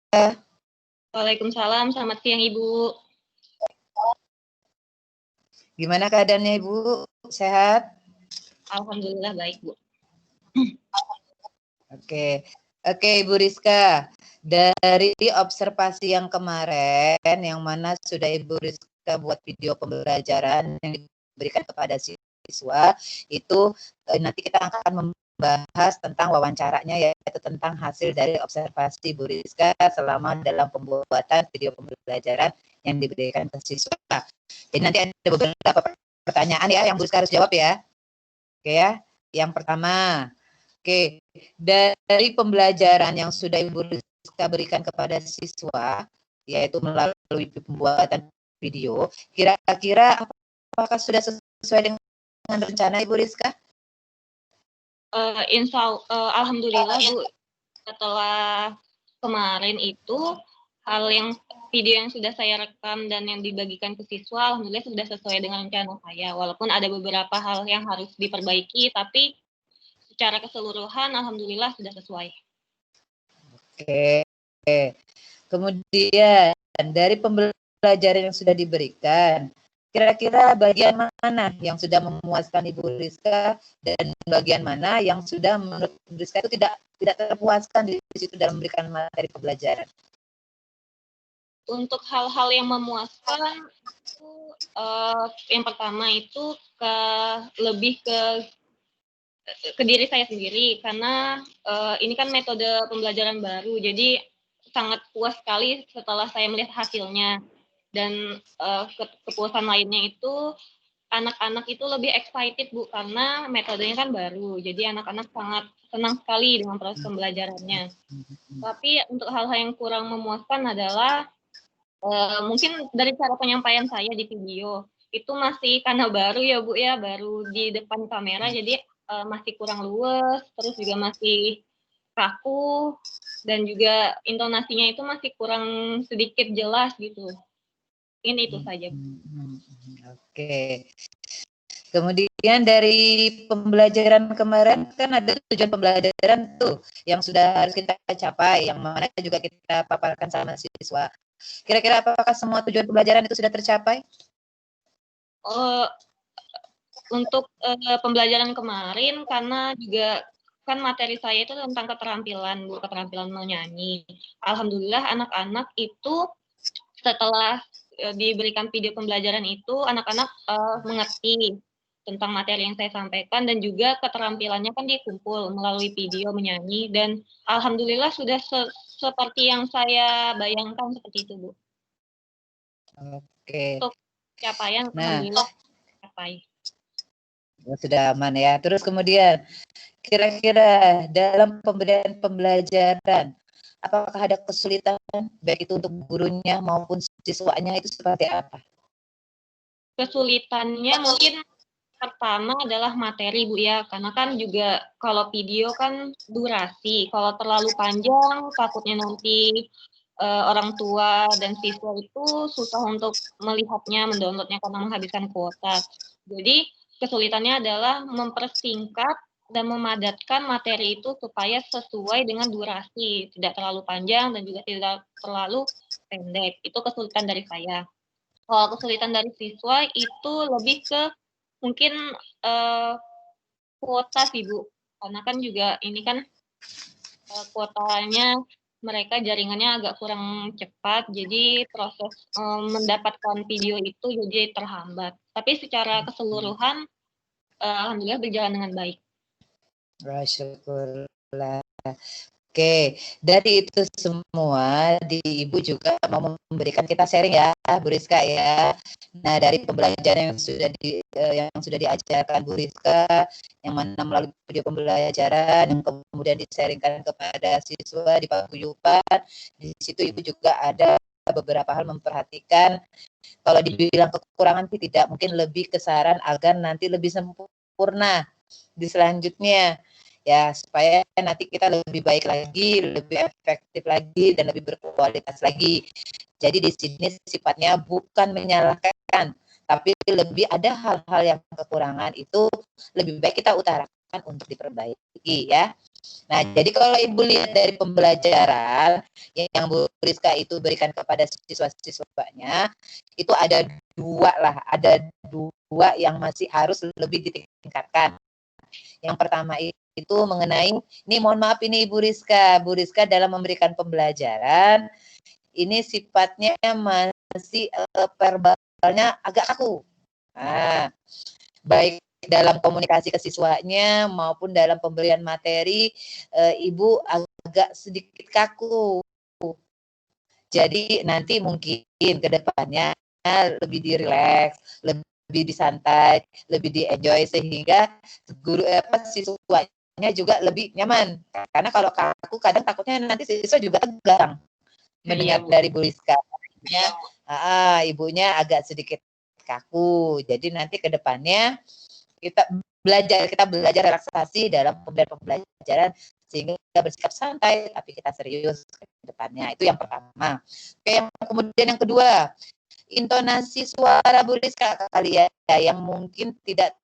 Waalaikumsalam, selamat siang Ibu. Gimana keadaannya Ibu? Sehat? Alhamdulillah baik Bu. Oke, Ibu Rizka. Dari observasi yang kemarin, yang mana sudah Ibu Rizka buat video pembelajaran yang diberikan kepada siswa, itu nanti kita akan membahas tentang wawancaranya, yaitu tentang hasil dari observasi Ibu Rizka selama dalam pembuatan video pembelajaran yang diberikan ke siswa. Jadi nanti ada beberapa pertanyaan ya yang Bu Rizka harus jawab ya. Oke ya, yang pertama. Oke, dari pembelajaran yang sudah Ibu Rizka berikan kepada siswa, yaitu melalui pembuatan video, kira-kira apakah sudah sesuai dengan rencana Ibu Rizka? Alhamdulillah Bu, setelah kemarin itu video yang sudah saya rekam dan yang dibagikan ke siswa, alhamdulillah sudah sesuai dengan rencana saya. Walaupun ada beberapa hal yang harus diperbaiki, tapi secara keseluruhan alhamdulillah sudah sesuai. Oke. Kemudian dari pembelajaran yang sudah diberikan, kira-kira bagian mana yang sudah memuaskan Ibu Rizka dan bagian mana yang sudah menurut Ibu Rizka itu tidak terpuaskan di situ dalam memberikan materi pembelajaran? Untuk hal-hal yang memuaskan itu yang pertama itu lebih ke diri saya sendiri, karena ini kan metode pembelajaran baru, jadi sangat puas sekali setelah saya melihat hasilnya. Dan kepuasan lainnya itu anak-anak itu lebih excited Bu, karena metodenya kan baru, jadi anak-anak sangat senang sekali dengan proses pembelajarannya. Tapi untuk hal-hal yang kurang memuaskan adalah mungkin dari cara penyampaian saya di video itu masih karena baru ya Bu ya, baru di depan kamera, jadi masih kurang luwes, terus juga masih kaku, dan juga intonasinya itu masih kurang sedikit jelas gitu. Ini itu saja. Oke. Kemudian dari pembelajaran kemarin kan ada tujuan pembelajaran tuh yang sudah harus kita capai, yang mana juga kita paparkan sama siswa. Kira-kira apakah semua tujuan pembelajaran itu sudah tercapai? Untuk pembelajaran kemarin, karena juga kan materi saya itu tentang keterampilan Bu, keterampilan menyanyi. Alhamdulillah anak-anak itu setelah diberikan video pembelajaran itu, anak-anak mengerti tentang materi yang saya sampaikan, dan juga keterampilannya kan dikumpul melalui video menyanyi, dan alhamdulillah sudah seperti yang saya bayangkan seperti itu Bu. Oke. Untuk capaian alhamdulillah capai. Sudah aman ya. Terus kemudian kira-kira dalam pemberian pembelajaran, apakah ada kesulitan baik itu untuk gurunya maupun siswanya itu seperti apa? Kesulitannya mungkin pertama adalah materi Bu ya, karena kan juga kalau video kan durasi, kalau terlalu panjang takutnya nanti orang tua dan siswa itu susah untuk melihatnya, mendownloadnya karena menghabiskan kuota. Jadi kesulitannya adalah mempersingkat dan memadatkan materi itu supaya sesuai dengan durasi, tidak terlalu panjang dan juga tidak terlalu pendek. Itu kesulitan dari saya. Kalau kesulitan dari siswa itu lebih ke mungkin kuota sih Bu, karena kan juga ini kan kuotanya mereka jaringannya agak kurang cepat, jadi proses mendapatkan video itu jadi terhambat. Tapi secara keseluruhan alhamdulillah berjalan dengan baik. Syukurlah. Oke, dari itu semua Ibu juga mau memberikan kita sharing ya, Bu Rizka ya. Nah, dari pembelajaran yang sudah diajarkan Bu Rizka, yang mana melalui video pembelajaran yang kemudian disaringkan kepada siswa di paguyuban, di situ Ibu juga ada beberapa hal memperhatikan. Kalau dibilang kekurangan sih tidak, mungkin lebih ke saran agar nanti lebih sempurna di selanjutnya. Ya, supaya nanti kita lebih baik lagi, lebih efektif lagi, dan lebih berkualitas lagi. Jadi di sini sifatnya bukan menyalahkan, tapi lebih ada hal-hal yang kekurangan itu lebih baik kita utarakan untuk diperbaiki ya. Nah, jadi kalau Ibu lihat dari pembelajaran yang Bu Rizka itu berikan kepada siswa-siswanya, itu ada dua yang masih harus lebih ditingkatkan. Yang pertama itu mengenai, ini mohon maaf ini Bu Rizka dalam memberikan pembelajaran, ini sifatnya masih verbalnya agak kaku. Nah, baik dalam komunikasi ke siswanya maupun dalam pemberian materi, Ibu agak sedikit kaku. Jadi nanti mungkin ke depannya lebih di-relax, lebih disantai, lebih di-enjoy sehingga siswanya juga lebih nyaman. Karena kalau kaku kadang takutnya nanti siswa juga tegang mendengar dari Bu Rizka. Ibunya agak sedikit kaku. Jadi nanti ke depannya kita belajar relaksasi dalam pembelajaran sehingga kita bersikap santai tapi kita serius ke depannya. Itu yang pertama. Oke, kemudian yang kedua, intonasi suara Bu Rizka kali ya yang mungkin tidak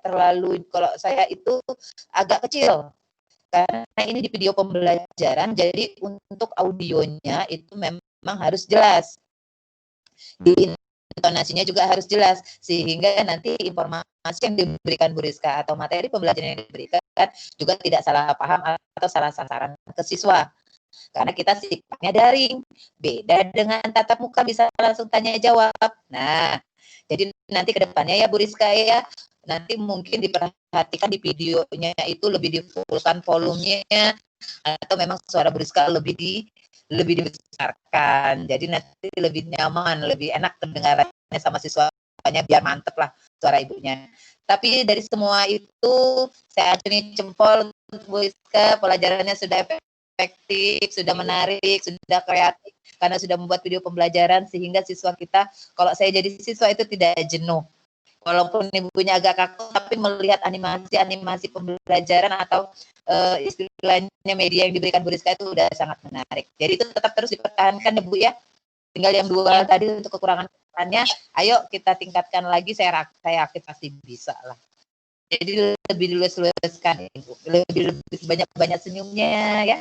terlalu, kalau saya itu agak kecil karena ini di video pembelajaran, jadi untuk audionya itu memang harus jelas. Di intonasinya juga harus jelas sehingga nanti informasi yang diberikan Bu Rizka atau materi pembelajaran yang diberikan juga tidak salah paham atau salah sasaran ke siswa. Karena kita sifatnya daring, beda dengan tatap muka bisa langsung tanya jawab. Nah, jadi nanti ke depannya ya Bu Rizka ya, nanti mungkin diperhatikan di videonya itu lebih di-fullkan volumenya atau memang suara Bu Rizka lebih dibesarkan. Jadi nanti lebih nyaman, lebih enak kedengarannya sama siswanya biar mantep lah suara ibunya. Tapi dari semua itu saya acungi jempol untuk Bu Rizka, pelajarannya sudah efektif, sudah menarik, sudah kreatif karena sudah membuat video pembelajaran sehingga siswa kita, kalau saya jadi siswa itu tidak jenuh. Walaupun ibunya agak kaku, tapi melihat animasi pembelajaran atau istilahnya media yang diberikan Bu Rizka itu udah sangat menarik. Jadi itu tetap terus dipertahankan ya Bu ya. Tinggal yang dua tadi untuk kekurangannya, ayo kita tingkatkan lagi. Saya yakin pasti bisa lah. Jadi lebih dilulus-luluskan, lebih banyak senyumnya ya.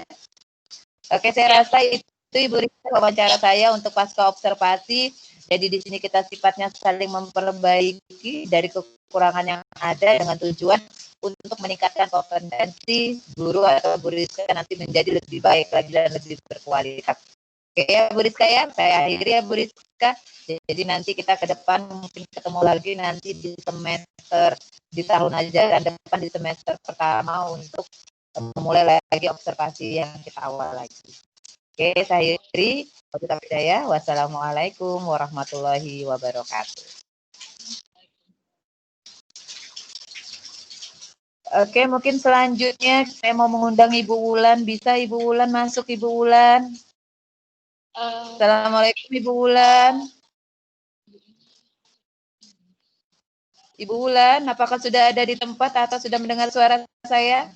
Oke, saya rasa itu Ibu Rizka wawancara saya untuk pasca observasi. Jadi di sini kita sifatnya saling memperbaiki dari kekurangan yang ada dengan tujuan untuk meningkatkan kompetensi guru atau Bu Rizka nanti menjadi lebih baik lagi dan lebih berkualitas. Oke ya Bu Rizka ya, saya akhiri ya Bu Rizka. Jadi nanti kita ke depan mungkin ketemu lagi nanti di semester, di tahun ajaran depan di semester pertama untuk memulai lagi observasi yang kita awal lagi. Oke, saya akhiri. Wassalamualaikum warahmatullahi wabarakatuh. Oke, mungkin selanjutnya saya mau mengundang Ibu Wulan. Bisa Ibu Wulan masuk, Ibu Wulan? Assalamualaikum Ibu Wulan. Ibu Wulan, apakah sudah ada di tempat atau sudah mendengar suara saya?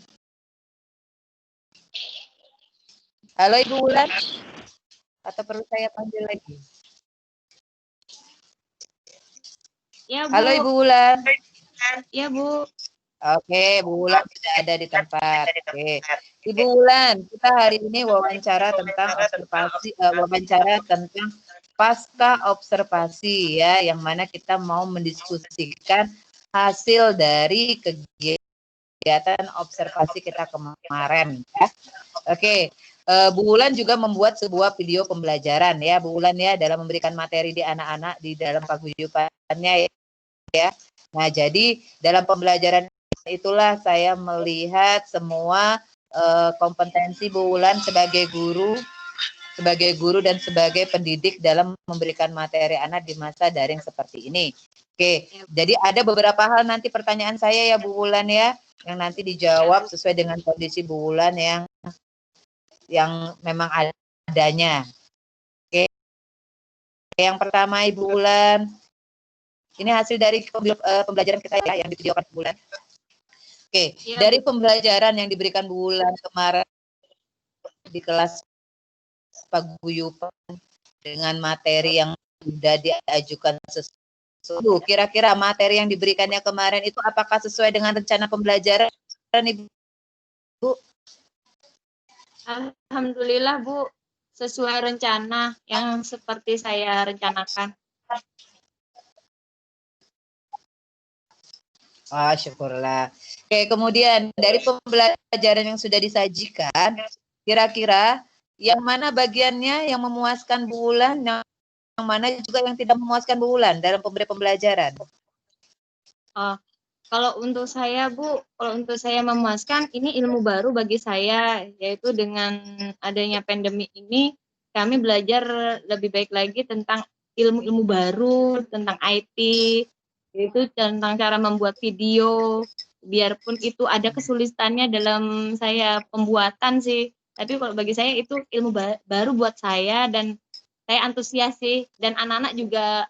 Halo Ibu Wulan. Atau perlu saya panggil lagi? Ya, Bu. Halo Ibu Wulan. Ya, Bu. Oke, Bu Wulan sudah ada di tempat. Oke. Ibu Wulan, kita hari ini wawancara tentang pasca observasi ya, yang mana kita mau mendiskusikan hasil dari kegiatan observasi kita kemarin ya. Oke. Bu Wulan juga membuat sebuah video pembelajaran ya, Bu Wulan ya, dalam memberikan materi di anak-anak di dalam paguyubannya ya. Nah, jadi dalam pembelajaran itulah saya melihat semua kompetensi Bu Wulan sebagai guru dan sebagai pendidik dalam memberikan materi anak di masa daring seperti ini. Oke, jadi ada beberapa hal nanti pertanyaan saya ya Bu Wulan ya, yang nanti dijawab sesuai dengan kondisi Bu Wulan yang memang adanya. Oke, yang pertama Ibu Wulan, ini hasil dari pembelajaran kita ya yang divideokan Bu Wulan. Oke, dari pembelajaran yang diberikan Bu Wulan kemarin di kelas paguyuban dengan materi yang sudah diajukan sesuatu, kira-kira materi yang diberikannya kemarin itu apakah sesuai dengan rencana pembelajaran Ibu? Alhamdulillah Bu, sesuai rencana yang seperti saya rencanakan. Syukurlah. Oke, kemudian dari pembelajaran yang sudah disajikan, kira-kira yang mana bagiannya yang memuaskan Bu Wulan, yang mana juga yang tidak memuaskan Bu Wulan dalam pembelajaran? Oh, kalau untuk saya Bu, kalau untuk saya memuaskan, ini ilmu baru bagi saya, yaitu dengan adanya pandemi ini, kami belajar lebih baik lagi tentang ilmu-ilmu baru, tentang IT, yaitu tentang cara membuat video, biarpun itu ada kesulitannya dalam saya pembuatan sih, tapi kalau bagi saya itu ilmu baru buat saya, dan saya antusias sih, dan anak-anak juga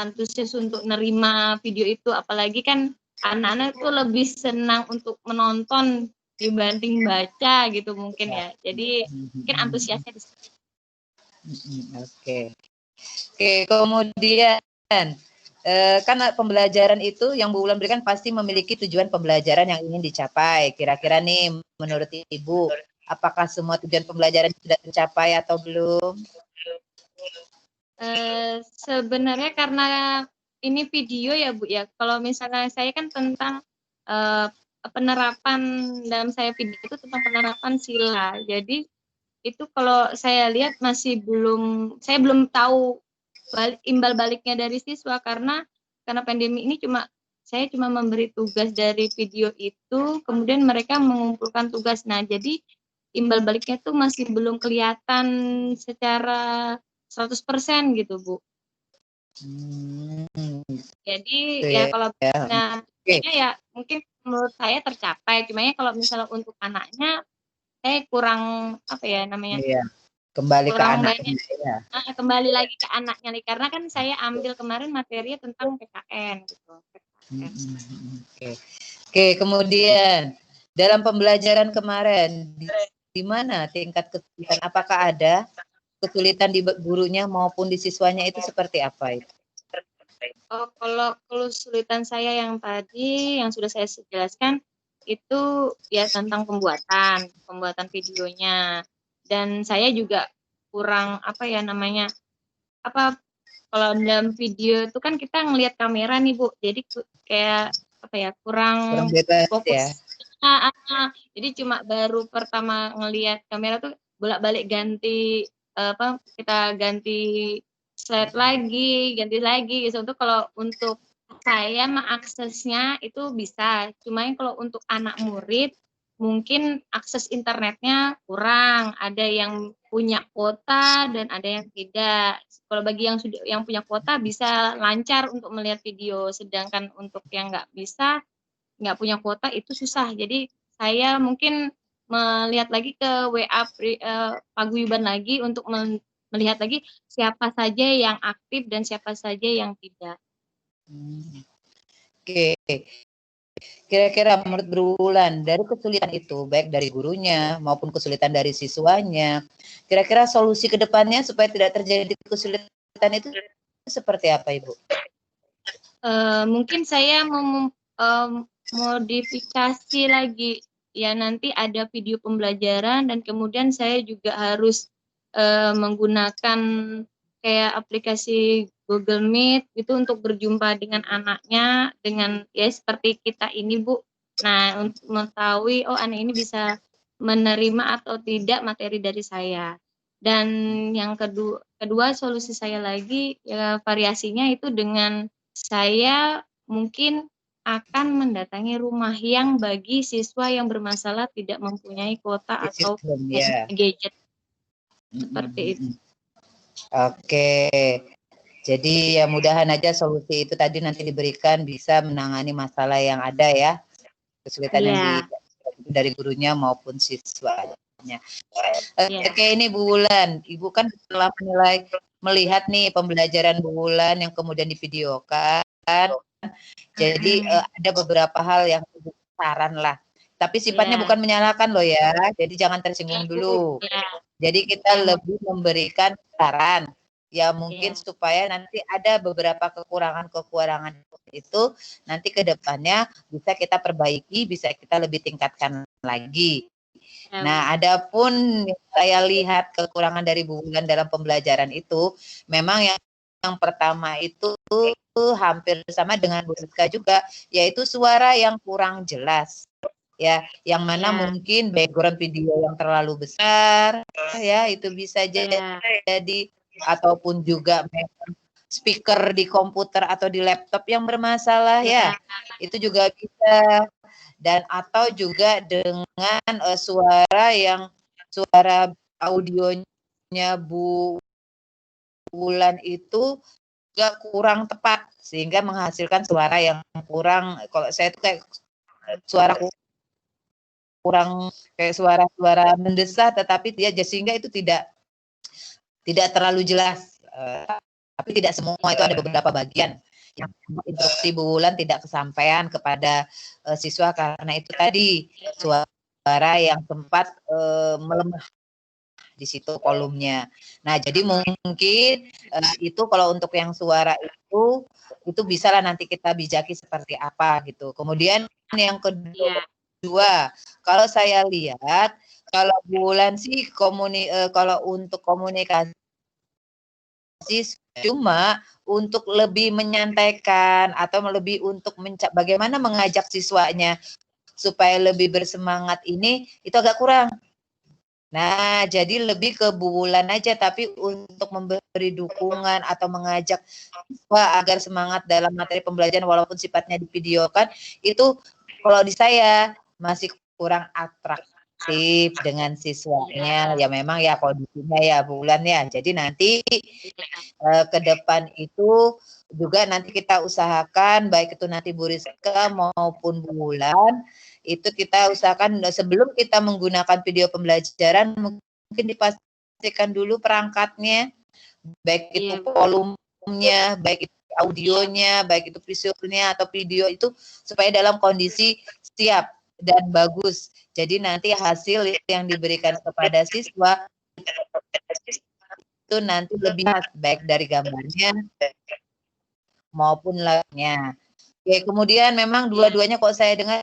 antusias untuk nerima video itu, apalagi kan anak-anak itu lebih senang untuk menonton dibanding baca gitu mungkin ya, jadi mungkin antusiasnya di situ. Oke. Oke, kemudian kan pembelajaran itu yang Bu Wulan berikan pasti memiliki tujuan pembelajaran yang ingin dicapai. Kira-kira nih menurut Ibu, apakah semua tujuan pembelajaran sudah tercapai atau belum? Sebenarnya karena ini video ya Bu ya, kalau misalnya saya kan tentang penerapan, dalam saya video itu tentang penerapan sila, jadi itu kalau saya lihat masih belum, saya belum tahu imbal baliknya dari siswa, karena pandemi ini saya cuma memberi tugas dari video itu, kemudian mereka mengumpulkan tugas. Nah, jadi imbal baliknya tuh masih belum kelihatan secara 100% gitu, Bu. Jadi ya kalau ya mungkin menurut saya tercapai, cuma ya kalau misalnya untuk anaknya, saya kurang apa ya namanya, kembali ke kurang anaknya banyak, ya. kembali lagi ke anaknya nih, karena kan saya ambil kemarin materinya tentang PKN gitu. Oke, kemudian dalam pembelajaran kemarin di mana tingkat kesulitan, apakah ada kesulitan di gurunya maupun di siswanya, itu seperti apa itu? Kalau kesulitan saya yang tadi yang sudah saya jelaskan itu ya tentang pembuatan videonya, dan saya juga kurang apa ya namanya, kalau dalam video itu kan kita ngelihat kamera nih Bu, jadi kayak apa ya, kurang bebas fokus ya. Jadi cuma baru pertama ngelihat kamera tuh bolak-balik ganti kita ganti slide lagi gitu. Untuk kalau untuk saya mengaksesnya itu bisa, cuma kalau untuk anak murid mungkin akses internetnya kurang, ada yang punya kuota dan ada yang tidak. Kalau bagi yang punya kuota bisa lancar untuk melihat video, sedangkan untuk yang nggak punya kuota itu susah. Jadi saya mungkin melihat lagi ke WA paguyuban lagi untuk melihat lagi siapa saja yang aktif dan siapa saja yang tidak. Oke. Kira-kira menurut Bu Wulan, dari kesulitan itu, baik dari gurunya maupun kesulitan dari siswanya, kira-kira solusi ke depannya supaya tidak terjadi kesulitan itu seperti apa, Ibu? Mungkin saya modifikasi lagi, ya nanti ada video pembelajaran, dan kemudian saya juga harus menggunakan kayak aplikasi Google Meet itu untuk berjumpa dengan anaknya, dengan ya seperti kita ini Bu. Nah, untuk mengetahui anak ini bisa menerima atau tidak materi dari saya. Dan yang kedua solusi saya lagi ya variasinya itu dengan saya mungkin akan mendatangi rumah yang bagi siswa yang bermasalah tidak mempunyai kuota atau gadget. Seperti itu. Oke. Jadi ya mudahan aja solusi itu tadi nanti diberikan bisa menangani masalah yang ada ya. Kesulitan yang dari gurunya maupun siswanya. Oke, ini Bu Wulan. Ibu kan telah melihat nih pembelajaran Bu Wulan yang kemudian divideokan. Jadi ada beberapa hal yang saran lah. Tapi sifatnya bukan menyalahkan loh ya. Jadi jangan tersinggung dulu. Jadi kita lebih memberikan saran. Ya mungkin supaya nanti ada beberapa kekurangan itu nanti ke depannya bisa kita perbaiki, bisa kita lebih tingkatkan lagi. Ya, Nah, adapun yang saya lihat kekurangan dari Bu Wulan dalam pembelajaran itu, memang yang pertama itu hampir sama dengan Bu Rizka juga, yaitu suara yang kurang jelas. Ya, yang mana Ya. mungkin background video yang terlalu besar, ya itu bisa Ya. jadi, ataupun juga memang speaker di komputer atau di laptop yang bermasalah ya, itu juga bisa. Dan atau juga dengan suara audionya Bu Wulan itu juga kurang tepat sehingga menghasilkan suara yang kurang, kalau saya itu kayak suara kurang, kayak suara-suara mendesah, tetapi dia sehingga itu tidak terlalu jelas. Tapi tidak semua, itu ada beberapa bagian yang instruksi Bu Wulan tidak kesampaian kepada siswa karena itu tadi suara yang sempat melemah di situ volumenya. Nah, jadi mungkin itu kalau untuk yang suara itu bisa lah nanti kita bijaki seperti apa gitu. Kemudian yang kedua, kalau saya lihat kalau Bu Wulan sih kalau untuk komunikasi cuma untuk lebih menyantaikan atau lebih untuk bagaimana mengajak siswanya supaya lebih bersemangat ini itu agak kurang. Nah, jadi lebih ke Bu Wulan aja, tapi untuk memberi dukungan atau mengajak siswa agar semangat dalam materi pembelajaran walaupun sifatnya divideokan, itu kalau di saya masih kurang atraktif dengan siswanya. Ya memang ya kondisinya ya Bu Wulan ya. Jadi nanti ke depan itu juga nanti kita usahakan baik itu nanti Bu Rizka maupun Bu Wulan itu kita usahakan sebelum kita menggunakan video pembelajaran mungkin dipastikan dulu perangkatnya, baik itu volumenya, baik itu audionya, baik itu visualnya atau video itu supaya dalam kondisi siap dan bagus. Jadi nanti hasil yang diberikan kepada siswa itu nanti lebih baik dari gambarnya maupun lainnya. Oke, kemudian memang dua-duanya kok saya dengar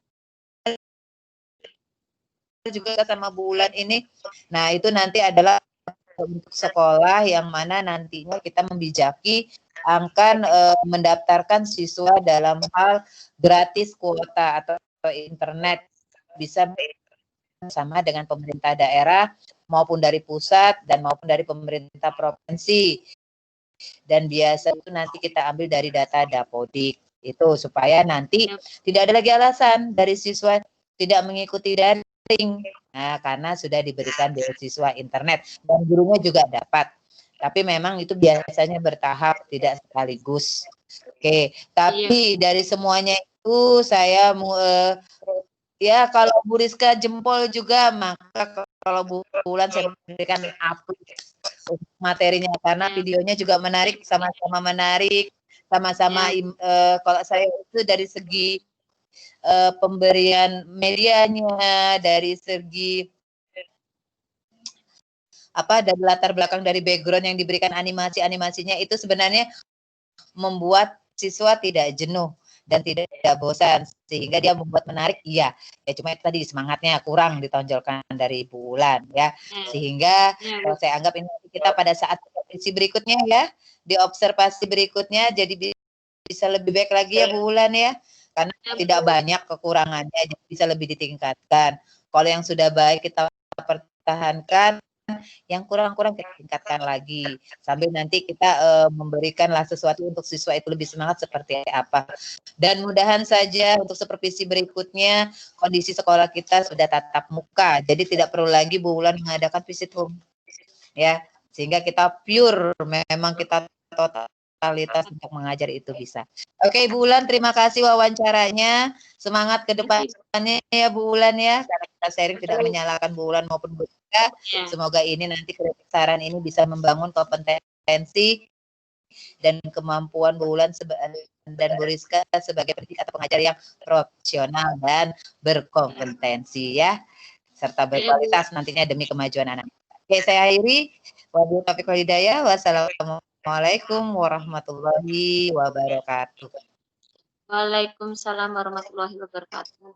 juga sama Bu Wulan ini. Nah, itu nanti adalah untuk sekolah yang mana nantinya kita membijaki akan mendaftarkan siswa dalam hal gratis kuota atau internet, bisa sama dengan pemerintah daerah maupun dari pusat dan maupun dari pemerintah provinsi. Dan biasa itu nanti kita ambil dari data Dapodik itu supaya nanti tidak ada lagi alasan dari siswa tidak mengikuti daring. Nah, karena sudah diberikan beasiswa internet dan gurunya juga dapat. Tapi memang itu biasanya bertahap, tidak sekaligus. Oke, tapi dari semuanya itu saya ya kalau Bu Rizka jempol juga, maka kalau Bu Wulan saya memberikan materinya karena videonya juga menarik, sama-sama menarik, sama-sama kalau saya itu dari segi pemberian medianya, dari segi dari latar belakang dari background yang diberikan animasinya itu sebenarnya membuat siswa tidak jenuh dan tidak bosan sehingga dia membuat menarik. Ya cuma tadi semangatnya kurang ditonjolkan dari Bu Wulan ya, sehingga kalau saya anggap ini kita pada saat observasi berikutnya ya, di observasi berikutnya jadi bisa lebih baik lagi ya Bu Wulan ya, karena tidak banyak kekurangannya, jadi bisa lebih ditingkatkan. Kalau yang sudah baik kita pertahankan, yang kurang-kurang kita tingkatkan lagi sambil nanti kita memberikanlah sesuatu untuk siswa itu lebih semangat seperti apa. Dan mudahan saja untuk supervisi berikutnya kondisi sekolah kita sudah tatap muka, jadi tidak perlu lagi Bu Wulan mengadakan visit home ya, sehingga kita pure memang kita totalitas untuk mengajar itu bisa. Oke Bu Wulan, terima kasih wawancaranya, semangat ke depannya ya Bu Wulan ya, karena kita sharing tidak menyalahkan Bu Wulan maupun Bu Rizka. Semoga ini nanti saran ini bisa membangun kompetensi dan kemampuan Bu Wulan dan Bu Rizka sebagai pendidik atau pengajar yang profesional dan berkompetensi ya, serta berkualitas nantinya demi kemajuan anak. Oke, saya akhiri. Wabillahi taufiq wal hidayah. Wassalamualaikum warahmatullahi wabarakatuh. Waalaikumsalam warahmatullahi wabarakatuh.